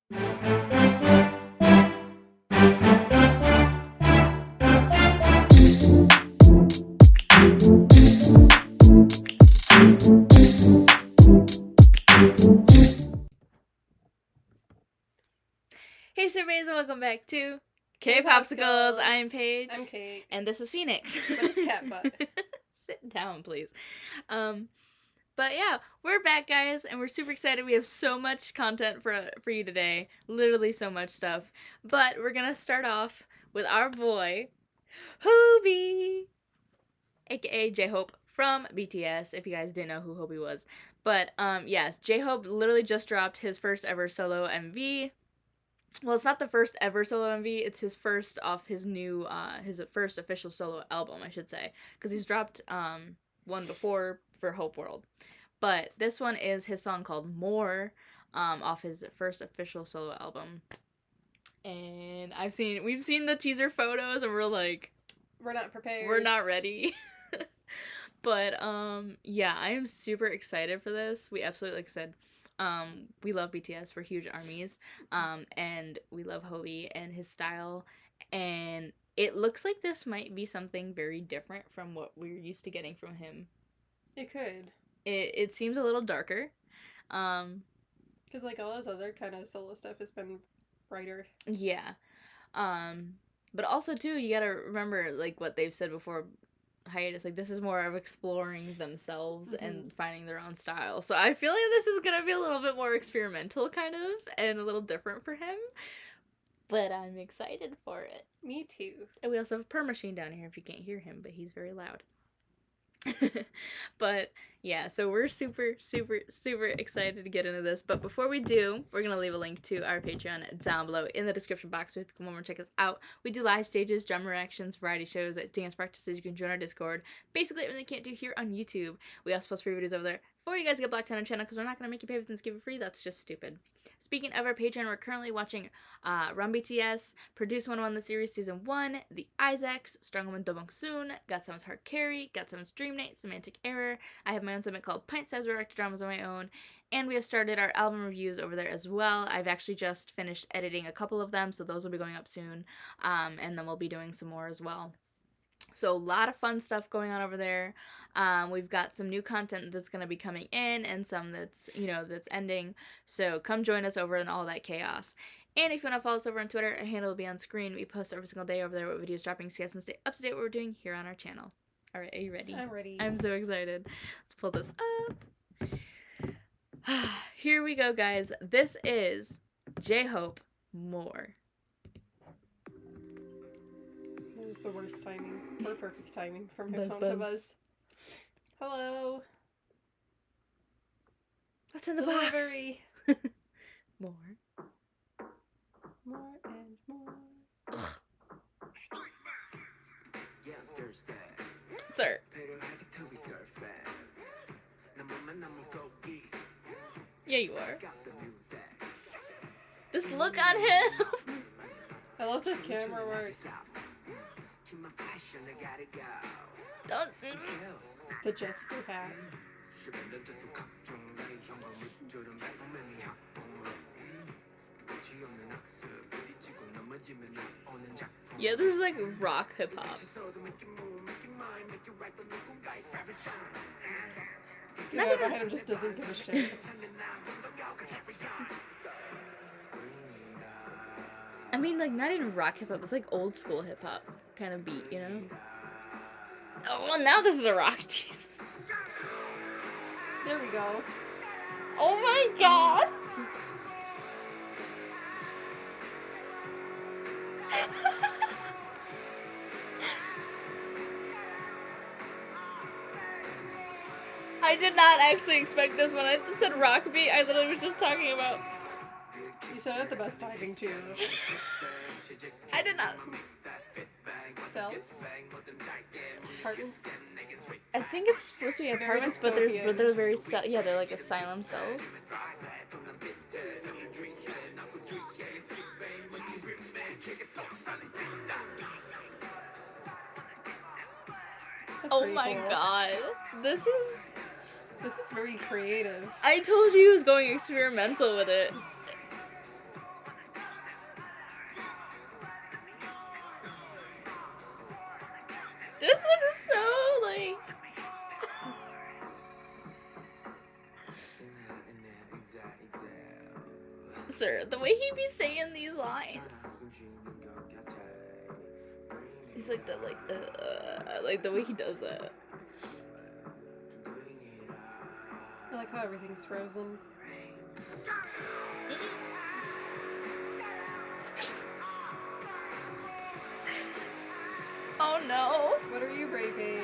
Hey surveys and welcome back to K-Popsicles. I'm Paige. I'm Kate. And this is Phoenix. What's cat butt? Sit down, please. But yeah, we're back, guys, and we're super excited. We have so much content for you today. Literally so much stuff. But we're gonna start off with our boy, Hobi, aka J-Hope from BTS, if you guys didn't know who Hobi was. But yes, J-Hope literally just dropped his first ever solo MV. Well, it's not the first ever solo MV. It's his first off his new, his first official solo album, I should say, because he's dropped one before for Hope World, but this one is his song called More, off his first official solo album. And we've seen the teaser photos, and we're like, we're not prepared. We're not ready. But yeah, I am super excited for this. We absolutely, like I said, we love BTS. We're huge ARMYs. And we love Hobi and his style. And it looks like this might be something very different from what we're used to getting from him. It could. It seems a little darker. Because like all his other kind of solo stuff has been brighter. Yeah. But also too, you gotta remember like what they've said before hiatus, like this is more of exploring themselves and finding their own style. So I feel like this is gonna be a little bit more experimental kind of and a little different for him, but I'm excited for it. Me too. And we also have Per Machine down here if you can't hear him, but he's very loud. But yeah, so we're super excited to get into this. But before we do, we're gonna leave a link to our Patreon down below in the description box so if you want to check us out. We do live stages, drama reactions, variety shows, dance practices. You can join our Discord, basically everything you can't do here on YouTube. We also post free videos over there before you guys get blocked on our channel, because we're not gonna make you pay for things, give it free. That's just stupid. Speaking of our Patreon, we're currently watching Run BTS, Produce 101 the series season 1, The Isaacs, Strong Woman Dobong Soon, GOT7's Hard Carry, GOT7's Dream Night, Semantic Error. I have my own segment called Pint Size Reactor Dramas on my own, and we have started our album reviews over there as well. I've actually just finished editing a couple of them, so those will be going up soon, and then we'll be doing some more as well. So a lot of fun stuff going on over there. We've got some new content that's going to be coming in and some that's, that's ending. So come join us over in all that chaos. And if you want to follow us over on Twitter, our handle will be on screen. We post every single day over there with videos dropping, so you guys can stay up to date with what we're doing here on our channel. All right, are you ready? I'm ready. I'm so excited. Let's pull this up. Here we go, guys. This is J-Hope More. It was the worst timing, or perfect timing from my Buzz, phone buzz. to buzz. Hello. What's in the Delivery. box? More. More and more. Sir. Yeah, you are. This look on him. I love this camera work. Don't. The Jester hat. Yeah, this is like rock hip hop. Whoever behind him just doesn't give a shit. I mean, like, not even rock hip hop. It's like old school hip hop kind of beat, you know? Oh, well, now this is a rock. Jeez. There we go. Oh my god! I did not actually expect this when I said rock beat. I literally was just talking about. You said it at the best timing too. I did not. Cells? Cartons? I think it's supposed to be apartments, but they're very yeah, they're like asylum cells. That's Oh my cool. god, this is very creative. I told you he was going experimental with it. Sir, the way he be saying these lines. He's like the like the way he does that. I like how everything's frozen. Oh no. What are you breaking?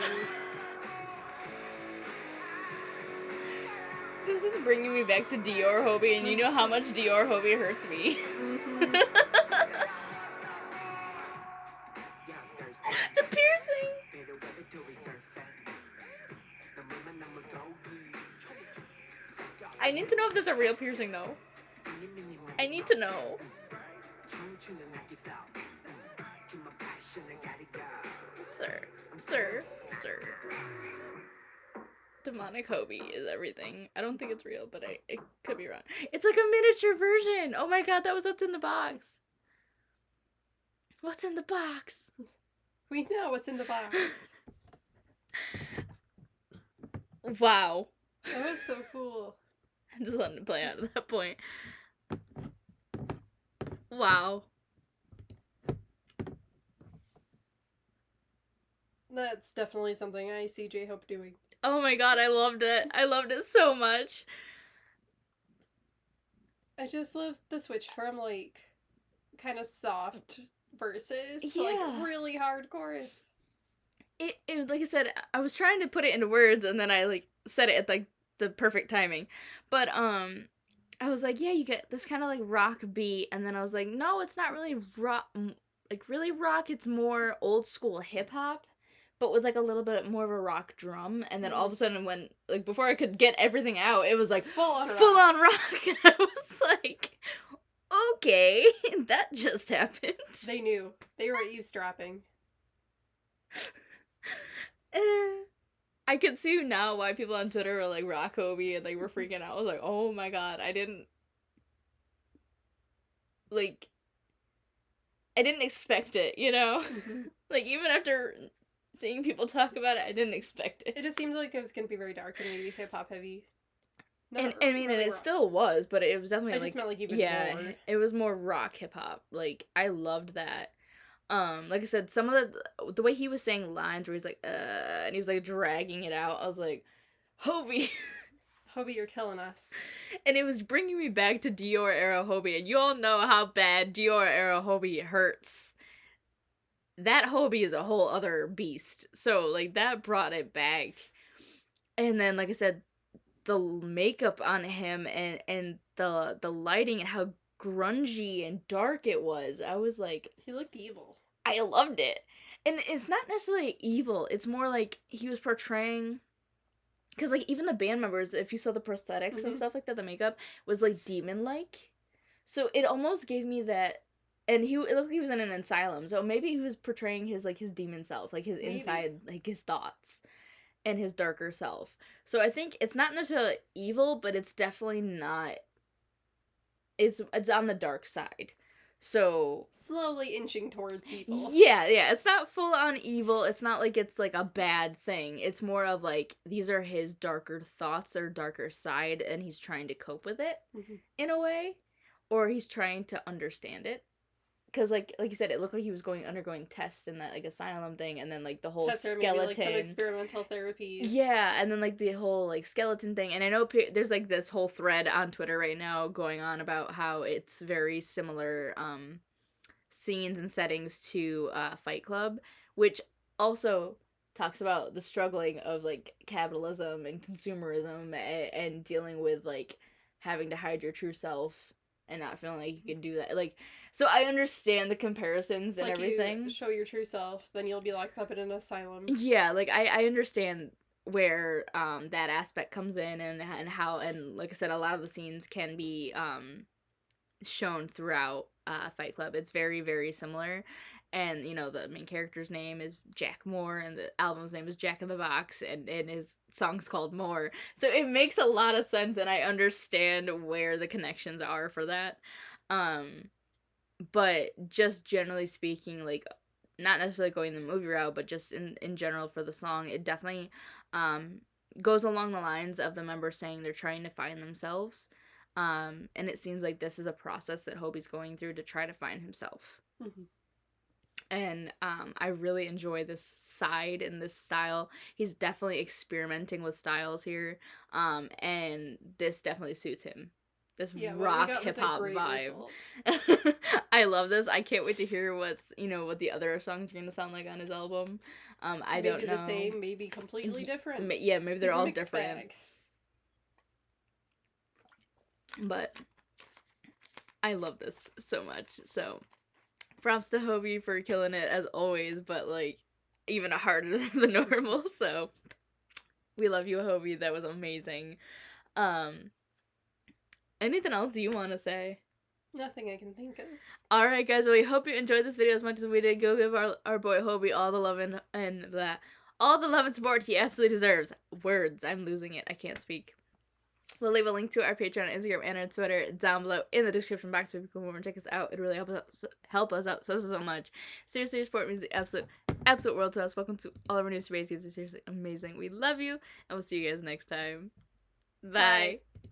This is bringing me back to Dior Hobie, and you know how much Dior Hobie hurts me. Mm-hmm. The piercing. I need to know if that's a real piercing, though. I need to know. Sir. Demonic Hobie is everything. I don't think it's real, but it could be wrong. It's like a miniature version. Oh my god, that was what's in the box. What's in the box? We know what's in the box. Wow. That was so cool. I'm just letting it play out at that point. Wow. That's definitely something I see J-Hope doing. Oh my god, I loved it. I loved it so much. I just love the switch from, like, kind of soft verses to, Yeah. like, really hard chorus. It like I said, I was trying to put it into words, and then I, like, said it at, like, the perfect timing. But, I was like, yeah, you get this kind of, like, rock beat, and then I was like, no, it's not really rock, like, really rock, it's more old school hip-hop, but with, like, a little bit more of a rock drum, and then all of a sudden, when, like, before I could get everything out, it was, like, Full on rock. and I was like, okay, that just happened. They knew. They were eavesdropping. I can see now why people on Twitter were like rock Hobie and like were freaking out. I was like, oh my god, I didn't expect it, you know? Mm-hmm. Like, even after seeing people talk about it, I didn't expect it. It just seemed like it was gonna be very dark and maybe hip-hop heavy. And I mean, and it still was, but it was definitely I like, just meant, like, even yeah, more. it was more rock hip hop. Like, I loved that. Like I said, some of the way he was saying lines where he's like, and he was like dragging it out, I was like, Hobie. Hobie, you're killing us. And it was bringing me back to Dior era Hobie, and you all know how bad Dior era Hobie hurts. That Hobie is a whole other beast. So, like, that brought it back. And then, like I said, the makeup on him and the lighting and how grungy and dark it was. I was like, He looked evil. I loved it. And it's not necessarily evil. It's more like he was portraying, because like even the band members, if you saw the prosthetics and stuff like that, the makeup was like demon-like. So it almost gave me that. And it looked like he was in an asylum. So maybe he was portraying his like his demon self, like his inside, like his thoughts and his darker self. So I think it's not necessarily evil, but it's definitely not. It's on the dark side. So Slowly inching towards evil. yeah, it's not full on evil. It's not like it's like a bad thing. It's more of like these are his darker thoughts or darker side, and he's trying to cope with it in a way, or he's trying to understand it. Because like you said, it looked like he was undergoing tests in that like asylum thing, and then like the whole skeleton, maybe, like, some experimental therapies. Yeah, and then like the whole like skeleton thing, and I know there's like this whole thread on Twitter right now going on about how it's very similar scenes and settings to Fight Club, which also talks about the struggling of like capitalism and consumerism and dealing with like having to hide your true self and not feeling like you can do that. Like, so I understand the comparisons and like everything. You show your true self, then you'll be locked up in an asylum. Yeah, like I understand where that aspect comes in and how, and like I said, a lot of the scenes can be shown throughout Fight Club. It's very, very similar. And, you know, the main character's name is Jack Moore, and the album's name is Jack in the Box, and his song's called More. So it makes a lot of sense, and I understand where the connections are for that. But just generally speaking, like, not necessarily going the movie route, but just in general for the song, it definitely goes along the lines of the members saying they're trying to find themselves. And it seems like this is a process that Hobie's going through to try to find himself. Mhm. And I really enjoy this side and this style. He's definitely experimenting with styles here, and this definitely suits him. This Yeah, what we rock got was a hip hop great vibe. result. I love this. I can't wait to hear what the other songs are gonna sound like on his album. I Maybe don't know. the same, maybe completely different. Yeah, maybe they're He's a all mixed different. bag. But I love this so much. So props to Hobie for killing it as always, but like even harder than normal. So we love you, Hobie. That was amazing. Anything else you want to say? Nothing I can think of. Alright guys, well, we hope you enjoyed this video as much as we did. Go give our boy Hobie all the love and support he absolutely deserves. Words, I'm losing it. I can't speak. We'll leave a link to our Patreon, Instagram, and our Twitter down below in the description box if you come over and check us out. It really help us out so much. Seriously, your support means the absolute world to us. Welcome to all of our new Space Kids. It's seriously amazing. We love you, and we'll see you guys next time. Bye. Bye.